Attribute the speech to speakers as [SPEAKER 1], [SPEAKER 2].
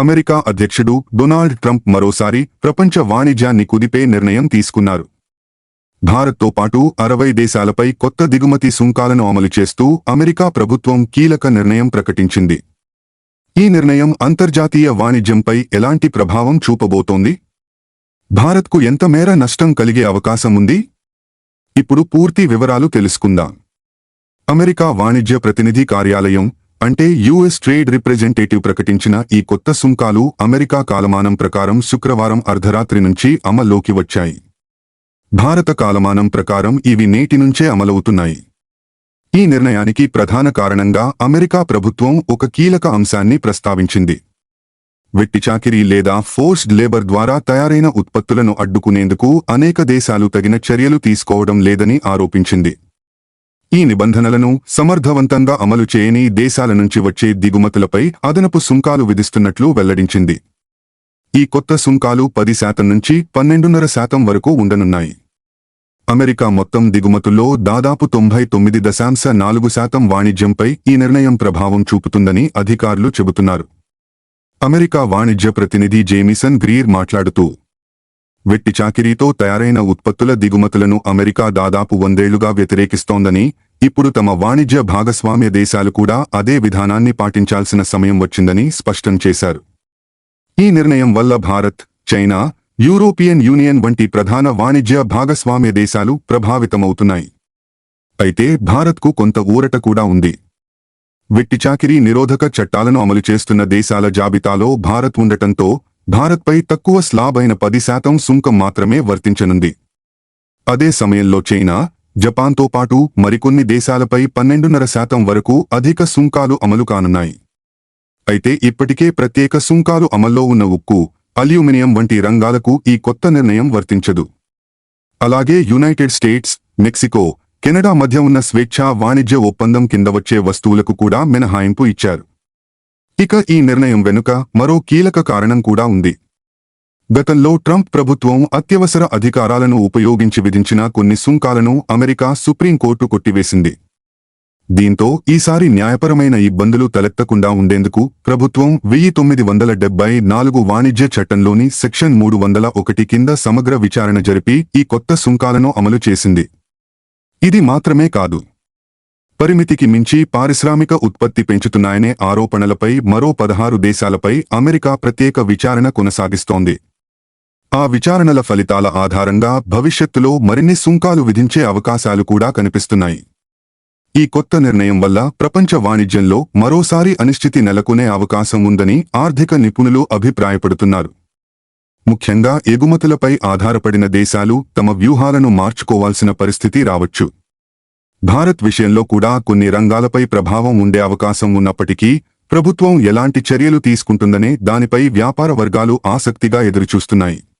[SPEAKER 1] America అధ్యక్షుడు Donald Trump మరోసారి ప్రపంచ వాణిజ్యాన్ని కుదిపే నిర్ణయం తీసుకున్నారు. భారత్తో పాటు 60 దేశాలపై కొత్త దిగుమతి సుంకాలను అమలు చేస్తూ అమెరికా ప్రభుత్వం కీలక నిర్ణయం ప్రకటించింది. ఈ నిర్ణయం అంతర్జాతీయ వాణిజ్యంపై ఎలాంటి ప్రభావం చూపబోతోంది? భారత్కు ఎంత మేర నష్టం కలిగే అవకాశం ఉంది? ఇప్పుడు పూర్తి వివరాలు తెలుసుకుందాం. అమెరికా వాణిజ్య ప్రతినిధి కార్యాలయం అంటే యుఎస్ ట్రేడ్ రిప్రజెంటేటివ్ ప్రకటించిన ఈ కొత్త సుంకాలు అమెరికా కాలమానం ప్రకారం శుక్రవారం అర్ధరాత్రి నుంచి అమల్లోకి వచ్చాయి. భారత కాలమానం ప్రకారం ఇవి నేటి నుంచే అమలవుతున్నాయి. ఈ నిర్ణయానికి ప్రధాన కారణంగా అమెరికా ప్రభుత్వం ఒక కీలక అంశాన్ని ప్రస్తావించింది. వెట్టిచాకిరీ లేదా ఫోర్స్డ్ లేబర్ ద్వారా తయారైన ఉత్పత్తులను అడ్డుకునేందుకు అనేక దేశాలు తగిన చర్యలు తీసుకోవడం లేదని ఆరోపించింది. ఈ నిబంధనలను సమర్థవంతంగా అమలు చేయని దేశాల నుంచి వచ్చే దిగుమతులపై అదనపు సుంకాలు విధిస్తున్నట్లు వెల్లడించింది. ఈ కొత్త సుంకాలు 10% నుంచి 12.5% వరకు ఉండనున్నాయి. అమెరికా మొత్తం దిగుమతుల్లో దాదాపు 99.4% వాణిజ్యంపై ఈ నిర్ణయం ప్రభావం చూపుతుందని అధికారులు చెబుతున్నారు. అమెరికా వాణిజ్య ప్రతినిధి జేమిసన్ గ్రీర్ మాట్లాడుతూ, వెట్టిచాకిరీతో తయారైన ఉత్పత్తుల దిగుమతులను అమెరికా దాదాపు 100 ఏళ్లుగా వ్యతిరేకిస్తోందని, ఇప్పుడు తమ వాణిజ్య భాగస్వామ్య దేశాలు కూడా అదే విధానాన్ని పాటించాల్సిన సమయం వచ్చిందని స్పష్టం చేశారు. ఈ నిర్ణయం వల్ల భారత్, చైనా, యూరోపియన్ యూనియన్ వంటి ప్రధాన వాణిజ్య భాగస్వామ్య దేశాలు ప్రభావితమవుతున్నాయి. అయితే భారత్కు కొంత ఊరట కూడా ఉంది. వెట్టిచాకిరీ నిరోధక చట్టాలను అమలు చేస్తున్న దేశాల జాబితాలో భారత్ ఉండటంతో భారత్పై తక్కువ స్లాబ్ అయిన 10% సుంకం మాత్రమే వర్తించనుంది. అదే సమయంలో చైనా, జపాన్తో పాటు మరికొన్ని దేశాలపై 12.5% వరకు అధిక సుంకాలు అమలు కానున్నాయి. అయితే ఇప్పటికే ప్రత్యేక సుంకాలు అమల్లో ఉన్న ఉక్కు, అల్యూమినియం వంటి రంగాలకు ఈ కొత్త నిర్ణయం వర్తించదు. అలాగే యునైటెడ్ స్టేట్స్, మెక్సికో, కెనడా మధ్య ఉన్న స్వేచ్ఛా వాణిజ్య ఒప్పందం కింద వచ్చే వస్తువులకు కూడా మినహాయింపు ఇచ్చారు. ఇక ఈ నిర్ణయం వెనుక మరో కీలక కారణం కూడా ఉంది. గతంలో ట్రంప్ ప్రభుత్వం అత్యవసర అధికారాలను ఉపయోగించి విధించిన కొన్ని సుంకాలను అమెరికా సుప్రీంకోర్టు కొట్టివేసింది. దీంతో ఈసారి న్యాయపరమైన ఇబ్బందులు తలెత్తకుండా ఉండేందుకు ప్రభుత్వం 1974 వాణిజ్య చట్టంలోని సెక్షన్ 301 కింద సమగ్ర విచారణ జరిపి ఈ కొత్త సుంకాలను అమలు చేసింది. ఇది మాత్రమే కాదు, పరిమితికి మించి పారిశ్రామిక ఉత్పత్తి పెంచుతున్నాయనే ఆరోపణలపై మరో 16 దేశాలపై అమెరికా ప్రత్యేక విచారణ కొనసాగిస్తోంది. ఆ విచారణల ఫలితాల ఆధారంగా భవిష్యత్తులో మరిన్ని సుంకాలు విధించే అవకాశాలు కూడా కనిపిస్తున్నాయి. ఈ కొత్త నిర్ణయం వల్ల ప్రపంచ వాణిజ్యంలో మరోసారి అనిశ్చితి నెలకొనే అవకాశం ఉందని ఆర్థిక నిపుణులు అభిప్రాయపడుతున్నారు. ముఖ్యంగా ఎగుమతులపై ఆధారపడిన దేశాలు తమ వ్యూహాలను మార్చుకోవాల్సిన పరిస్థితి రావచ్చు. భారత్ విషయంలో కూడా కొన్ని రంగాలపై ప్రభావం ఉండే అవకాశం ఉన్నప్పటికీ ప్రభుత్వం ఎలాంటి చర్యలు తీసుకుంటుందనే దానిపై వ్యాపార వర్గాలు ఆసక్తిగా ఎదురుచూస్తున్నాయి.